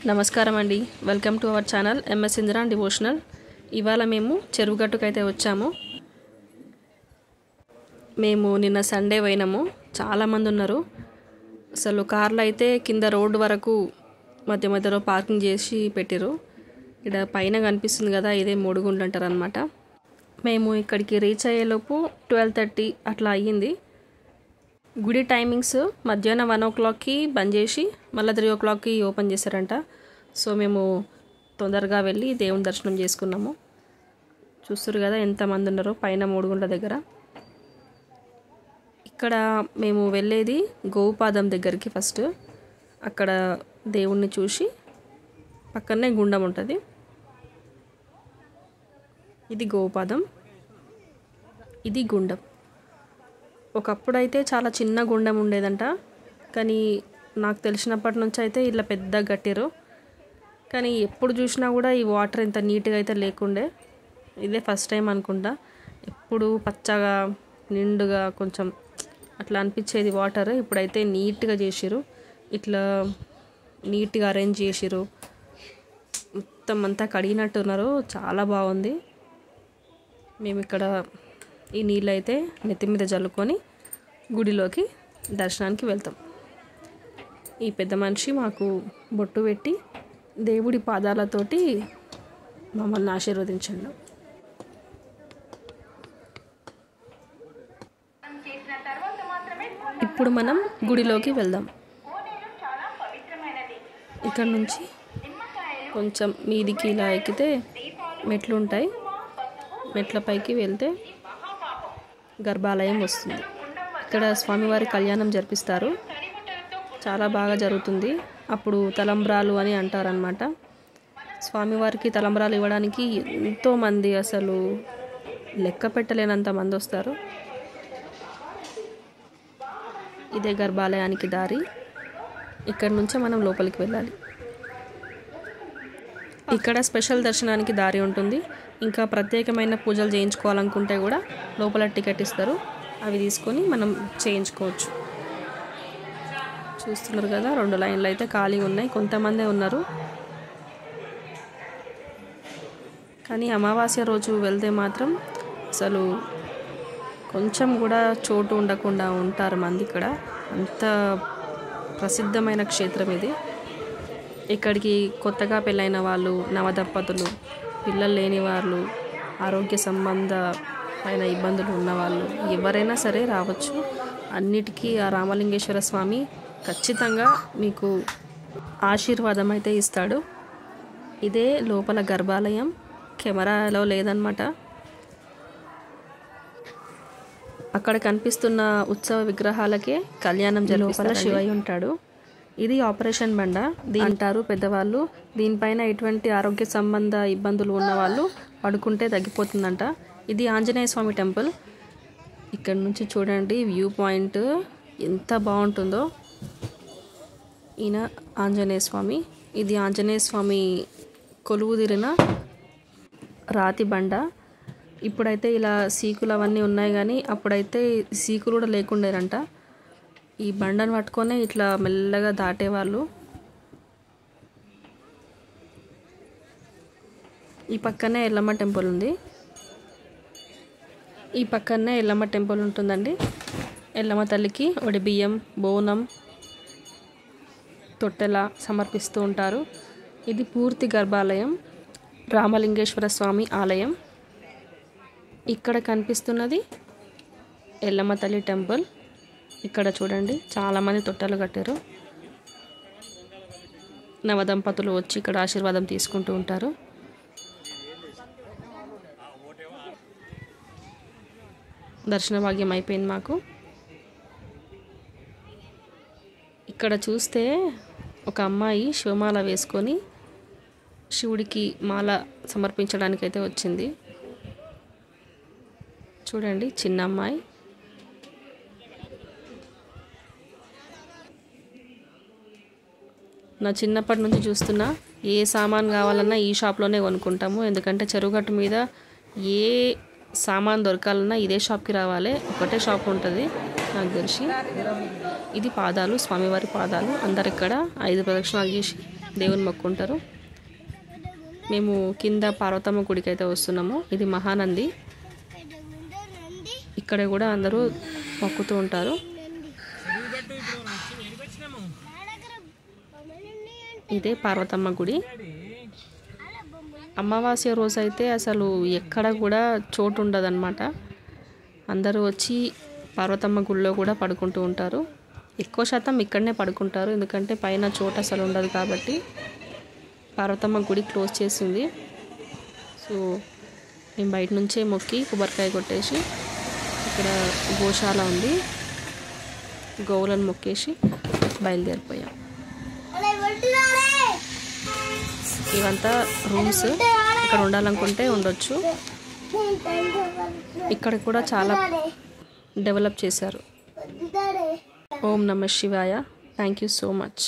నమస్కారం అండి. Welcome to our channel MS Indira devotional. ఇవాళ మేము చెరువుగట్టుకైతే వచ్చాము. మేము నిన్న సండే పోయినాము. చాలామంది ఉన్నారు. అసలు కార్లు అయితే కింద రోడ్డు వరకు మధ్య మధ్యలో పార్కింగ్ చేసి పెట్టారు. ఇక్కడ పైన కనిపిస్తుంది కదా, ఇదే మూడుగుండ్లు అంటారు అనమాట. మేము ఇక్కడికి రీచ్ అయ్యేలోపు 12:30 అట్లా అయ్యింది. గుడి టైమింగ్స్ మధ్యాహ్నం 1 o'clockకి బంద్ చేసి మళ్ళీ 3 o'clockకి ఓపెన్ చేశారంట. సో మేము తొందరగా వెళ్ళి దేవుని దర్శనం చేసుకున్నాము. చూస్తారు కదా ఎంతమంది ఉన్నారో పైన మూడుగుండ్ల దగ్గర. ఇక్కడ మేము వెళ్ళేది గోపాదం దగ్గరికి. ఫస్ట్ అక్కడ దేవుణ్ణి చూసి పక్కనే గుండం ఉంటుంది. ఇది గోపాదం, ఇది గుండం. ఒకప్పుడైతే చాలా చిన్న గుండం ఉండేదంట, కానీ నాకు తెలిసినప్పటి నుంచి అయితే ఇలా పెద్ద కట్టారు. కానీ ఎప్పుడు చూసినా కూడా ఈ వాటర్ ఇంత నీట్గా అయితే లేకుండే. ఇదే ఫస్ట్ టైం అనుకుంటా. ఎప్పుడు పచ్చగా నిండుగా కొంచెం అట్లా అనిపించేది వాటర్. ఇప్పుడైతే నీట్గా చేసిరు, ఇట్లా నీట్గా అరేంజ్ చేసిరు. మొత్తం అంతా కడిగినట్టున్నారు. చాలా బాగుంది. మేము ఇక్కడ ఈ నీళ్ళు అయితే నెత్తి మీద జల్లుకొని గుడిలోకి దర్శనానికి వెళ్తాం. ఈ పెద్ద మనిషి మాకు బొట్టు పెట్టి దేవుడి పాదాలతోటి మమ్మల్ని ఆశీర్వదించండి. ఇప్పుడు మనం గుడిలోకి వెళ్దాం. ఇక్కడ నుంచి కొంచెం మీదికి ఇలా ఎక్కితే మెట్లు ఉంటాయి. మెట్ల పైకి వెళ్తే గర్భాలయం వస్తుంది. ఇక్కడ స్వామివారి కళ్యాణం జరిపిస్తారు. చాలా బాగా జరుగుతుంది. అప్పుడు తలంబ్రాలు అని అంటారనమాట. స్వామివారికి తలంబ్రాలు ఇవ్వడానికి ఎంతోమంది, అసలు లెక్క పెట్టలేనంత మంది వస్తారు. ఇదే గర్భాలయానికి దారి. ఇక్కడి నుంచే మనం లోపలికి వెళ్ళాలి. ఇక్కడ స్పెషల్ దర్శనానికి దారి ఉంటుంది. ఇంకా ప్రత్యేకమైన పూజలు చేయించుకోవాలనుకుంటే కూడా లోపల టికెట్ ఇస్తారు. అవి తీసుకొని మనం చేయించుకోవచ్చు. చూస్తున్నారు కదా, 2 లైన్లు అయితే ఖాళీగా ఉన్నాయి. కొంతమందే ఉన్నారు. కానీ అమావాస్య రోజు వెళ్తే మాత్రం అసలు కొంచెం కూడా చోటు ఉండకుండా ఉంటారు మంది ఇక్కడ. అంత ప్రసిద్ధమైన క్షేత్రం ఇది. ఇక్కడికి కొత్తగా పెళ్ళైన వాళ్ళు, నవదంపతులు, పిల్లలు లేని వాళ్ళు, ఆరోగ్య సంబంధమైన ఇబ్బందులు ఉన్నవాళ్ళు ఎవరైనా సరే రావచ్చు. అన్నిటికీ ఆ రామలింగేశ్వర స్వామి ఖచ్చితంగా మీకు ఆశీర్వాదం అయితే ఇస్తాడు. ఇదే లోపల గర్భాలయం. కెమెరాలో లేదనమాట. అక్కడ కనిపిస్తున్న ఉత్సవ విగ్రహాలకే కళ్యాణం లోపల శివయ్య ఉంటాడు. ఇది ఆపరేషన్ బండ అంటారు పెద్దవాళ్ళు. దీనిపైన ఎటువంటి ఆరోగ్య సంబంధ ఇబ్బందులు ఉన్నవాళ్ళు పడుకుంటే తగ్గిపోతుందంట. ఇది ఆంజనేయ స్వామి టెంపుల్. ఇక్కడ నుంచి చూడండి వ్యూ పాయింట్ ఎంత బాగుంటుందో. ఈయన ఆంజనేయ స్వామి. ఇది ఆంజనేయ స్వామి కొలువు తీరిన రాతి బండ. ఇప్పుడైతే ఇలా సీకులు అవన్నీ ఉన్నాయి, కానీ అప్పుడైతే సీకులు కూడా లేకుండేనంట. ఈ బండను పట్టుకొని ఇట్లా మెల్లగా దాటేవాళ్ళు. ఈ పక్కనే ఎల్లమ్మ టెంపుల్ ఉంది. ఈ పక్కనే ఎల్లమ్మ టెంపుల్ ఉంటుందండి. ఎల్లమ్మ తల్లికి ఒడి బియ్యం, బోనం, తొట్టెల సమర్పిస్తూ ఉంటారు. ఇది పూర్తి గర్భాలయం, రామలింగేశ్వర స్వామి ఆలయం. ఇక్కడ కనిపిస్తున్నది ఎల్లమ్మ తల్లి టెంపుల్. ఇక్కడ చూడండి చాలామంది తొట్టెలు కట్టారు. నవదంపతులు వచ్చి ఇక్కడ ఆశీర్వాదం తీసుకుంటూ ఉంటారు. దర్శన భాగ్యం అయిపోయింది మాకు. ఇక్కడ చూస్తే ఒక అమ్మాయి శివమాల వేసుకొని శివుడికి మాల సమర్పించడానికైతే వచ్చింది. చూడండి, చిన్న అమ్మాయి. నా చిన్నప్పటి నుంచి చూస్తున్నా, ఏ సామాన్ కావాలన్నా ఈ షాప్లోనే కొనుక్కుంటాము. ఎందుకంటే చెరువుగట్టు మీద ఏ సామాన్ దొరకాలన్నా ఇదే షాప్కి రావాలి. ఒకటే షాప్ ఉంటుంది నాకు తెలిసి. ఇది పాదాలు, స్వామివారి పాదాలు. అందరు ఇక్కడ 5 ప్రదక్షిణాలు చేసి దేవుని మొక్కుంటారు. మేము కింద పార్వతమ్మ గుడికి అయితే వస్తున్నాము. ఇది మహానంది. ఇక్కడ కూడా అందరూ మొక్కుతూ ఉంటారు. ఇదే పార్వతమ్మ గుడి. అమావాస్య రోజు అయితే అసలు ఎక్కడ కూడా చోటు ఉండదన్నమాట. అందరూ వచ్చి పార్వతమ్మ గుడిలో కూడా పడుకుంటూ ఉంటారు. ఎక్కువ శాతం ఇక్కడనే పడుకుంటారు, ఎందుకంటే పైన చోటు అసలు ఉండదు కాబట్టి. పార్వతమ్మ గుడి క్లోజ్ చేసింది. సో మేము బయట నుంచే మొక్కి కొబ్బరికాయ కొట్టేసి, ఇక్కడ గోశాల ఉంది, గోవులను మొక్కేసి బయలుదేరిపోయాం. ఇవంతా రూమ్స్. ఇక్కడ ఉండాలనుకుంటే ఉండొచ్చు. ఇక్కడ కూడా చాలా డెవలప్ చేశారు. ఓం నమః శివాయ. Thank you so much.